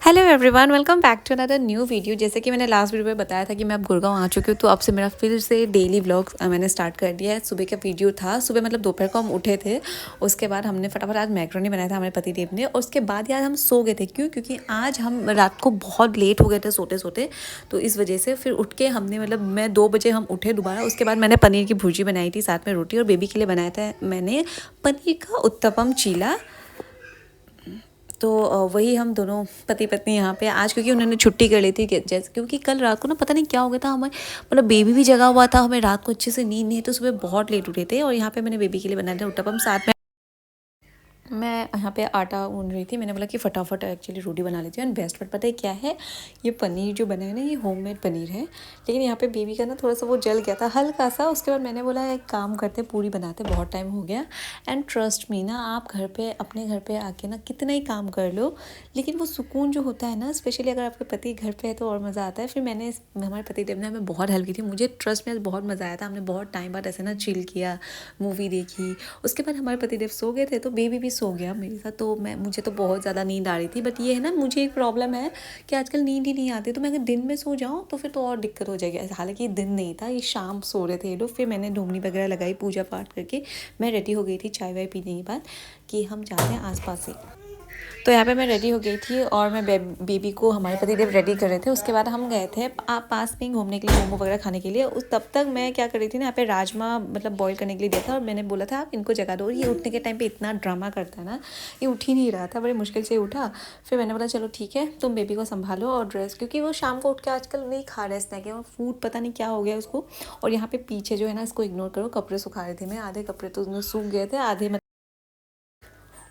Hello everyone, welcome back to another new video. जैसे कि मैंने लास्ट वीडियो में बताया था कि मैं अब गुड़गांव आ चुकी हूँ, तो अब से मेरा फिर से डेली व्लॉग मैंने स्टार्ट कर दिया है। सुबह का वीडियो था, सुबह मतलब दोपहर को हम उठे थे, उसके बाद हमने फटाफट आज मैक्रोनी बनाया था हमारे पतिदेव ने, और उसके बाद यार हम सो गए थे। क्योंकि आज हम रात को बहुत लेट हो गए थे सोते सोते, तो इस वजह से फिर उठ के हमने मतलब मैं 2 बजे हम उठे दोबारा। उसके बाद मैंने पनीर की भुर्जी बनाई थी, साथ में रोटी, और बेबी के लिए बनाया था मैंने पनीर का उत्तपम चीला। तो वही हम दोनों पति पत्नी यहाँ पे आज, क्योंकि उन्होंने छुट्टी कर ली थी जैसे, क्योंकि कल रात को ना पता नहीं क्या हो गया था हमें, मतलब बेबी भी जगा हुआ था, हमें रात को अच्छे से नींद नहीं, तो सुबह बहुत लेट उठे थे। और यहाँ पे मैंने बेबी के लिए बनाया था उत्तपम, साथ में मैं यहाँ पे आटा गूंद रही थी। मैंने बोला कि फटाफट एक्चुअली रोटी बना लेती हूँ। एंड बेस्ट पार्ट पता है क्या है, ये पनीर जो बना है ना, ये होममेड पनीर है, लेकिन यहाँ पे बेबी का ना थोड़ा सा वो जल गया था हल्का सा। उसके बाद मैंने बोला एक काम करते, पूरी बनाते, बहुत टाइम हो गया। एंड ट्रस्ट मी ना, आप घर पे अपने घर पे आके ना कितना ही काम कर लो, लेकिन वो सुकून जो होता है ना, स्पेशली अगर आपके पति घर पे है तो और मज़ा आता है। फिर मैंने हमारे पतिदेव ने हमें बहुत हेल्प की थी। मुझे ट्रस्ट में बहुत मज़ा आया था। हमने बहुत टाइम बाद ऐसे ना चिल किया, मूवी देखी। उसके बाद हमारे पतिदेव सो गए थे, तो बेबी भी सो गया मेरे साथ। तो मुझे तो बहुत ज़्यादा नींद आ रही थी, बट ये है ना, मुझे एक प्रॉब्लम है कि आजकल नींद ही नहीं आती। तो मैं अगर दिन में सो जाऊँ तो फिर तो और दिक्कत हो जाएगी। हालांकि दिन नहीं था, ये शाम सो रहे थे ये लोग। फिर मैंने ढोमनी वगैरह लगाई, पूजा पाठ करके मैं रेडी हो गई थी चाय वाय पीने के बाद, कि हम जाते हैं आसपास से। तो यहाँ पे मैं रेडी हो गई थी, और मैं बेबी को हमारे पतिदेव रेडी कर रहे थे। उसके बाद हम गए थे पास में घूमने के लिए, मोमो वगैरह खाने के लिए। उस तब तक मैं क्या कर रही थी ना, यहाँ पे राजमा मतलब बॉईल करने के लिए दिया था, और मैंने बोला था आप इनको जगा दो। ये उठने के टाइम पे इतना ड्रामा करता है ना, ये उठ ही नहीं रहा था, बड़ी मुश्किल से उठा। फिर मैंने बोला चलो ठीक है, तुम बेबी को संभालो और ड्रेस, क्योंकि वो शाम को उठ के आजकल नहीं खा रहे स्नैक, और फूड पता नहीं क्या हो गया उसको। और यहाँ पे पीछे जो है ना, इसको इग्नोर करो, कपड़े सुखा रही थी मैं। आधे कपड़े तो उसमें सूख गए थे, आधे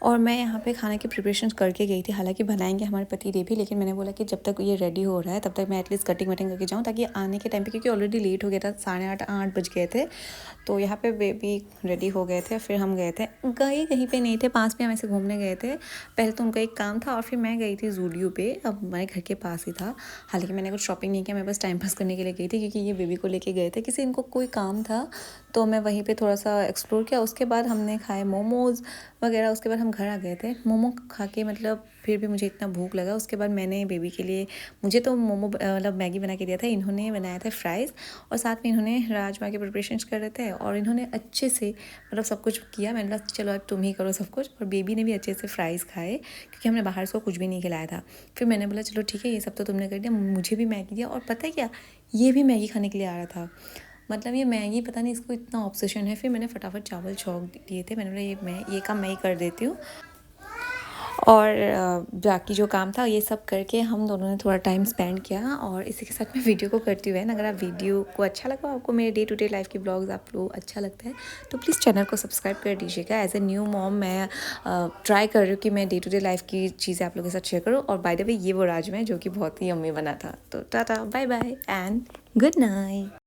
और मैं यहाँ पे खाने की प्रिपरेशन करके गई थी। हालांकि बनाएंगे हमारे पति देव भी, लेकिन मैंने बोला कि जब तक ये रेडी हो रहा है तब तक मैं एटलीस्ट कटिंग वटिंग करके जाऊँ, ताकि आने के टाइम पे, क्योंकि ऑलरेडी लेट हो गया था, 8:30 बज गए थे। तो यहाँ पे बेबी रेडी हो गए थे। फिर हम गए कहीं पे नहीं थे, पास में हम ऐसे घूमने गए थे। पहले तो उनका एक काम था, और फिर मैं गई थी जूडियो पे, अब हमारे घर के पास ही था। हालांकि मैंने कुछ शॉपिंग नहीं किया, मैं बस टाइम पास करने के लिए गई थी, क्योंकि ये बेबी को लेके गए थे, किसी इनको कोई काम था। तो मैं वहीं पे थोड़ा सा एक्सप्लोर किया। उसके बाद हमने खाए मोमोज़ वगैरह। उसके बाद हम घर आ गए थे। मोमो खा के मतलब फिर भी मुझे इतना भूख लगा। उसके बाद मैंने बेबी के लिए, मुझे तो मोमो मतलब मैगी बना के दिया था, इन्होंने बनाया था फ्राइज़, और साथ में इन्होंने राजमा के प्रिपरेशन कर रहे थे, और इन्होंने अच्छे से मतलब सब कुछ किया। मैंने बोला चलो अब तुम ही करो सब कुछ। और बेबी ने भी अच्छे से फ्राइज़ खाए, क्योंकि हमने बाहर से कुछ भी नहीं खिलाया था। फिर मैंने बोला चलो ठीक है, ये सब तो तुमने कर दिया, मुझे भी मैगी दिया। और पता है क्या, ये भी मैगी खाने के लिए आ रहा था। मतलब ये मैगी पता नहीं इसको इतना ऑब्सेशन है। फिर मैंने फटाफट चावल छौंक दिए थे। मैंने बोला ये काम मैं ही कर देती हूँ। और बाकी जो काम था ये सब करके हम दोनों ने थोड़ा टाइम स्पेंड किया। और इसी के साथ मैं वीडियो को करती हुई अगर आप वीडियो को अच्छा लगा, आपको मेरे डे टू डे लाइफ के ब्लॉग्स आप लोग अच्छा लगता है, तो प्लीज़ चैनल को सब्सक्राइब कर दीजिएगा। एज ए न्यू मॉम मैं ट्राई कर रही हूँ कि मैं डे टू डे लाइफ की चीज़ें आप लोगों के साथ शेयर करूँ। और बाय द वे ये वो राजमा है जो कि बहुत ही यम्मी बना था। तो tata bye bye and good night.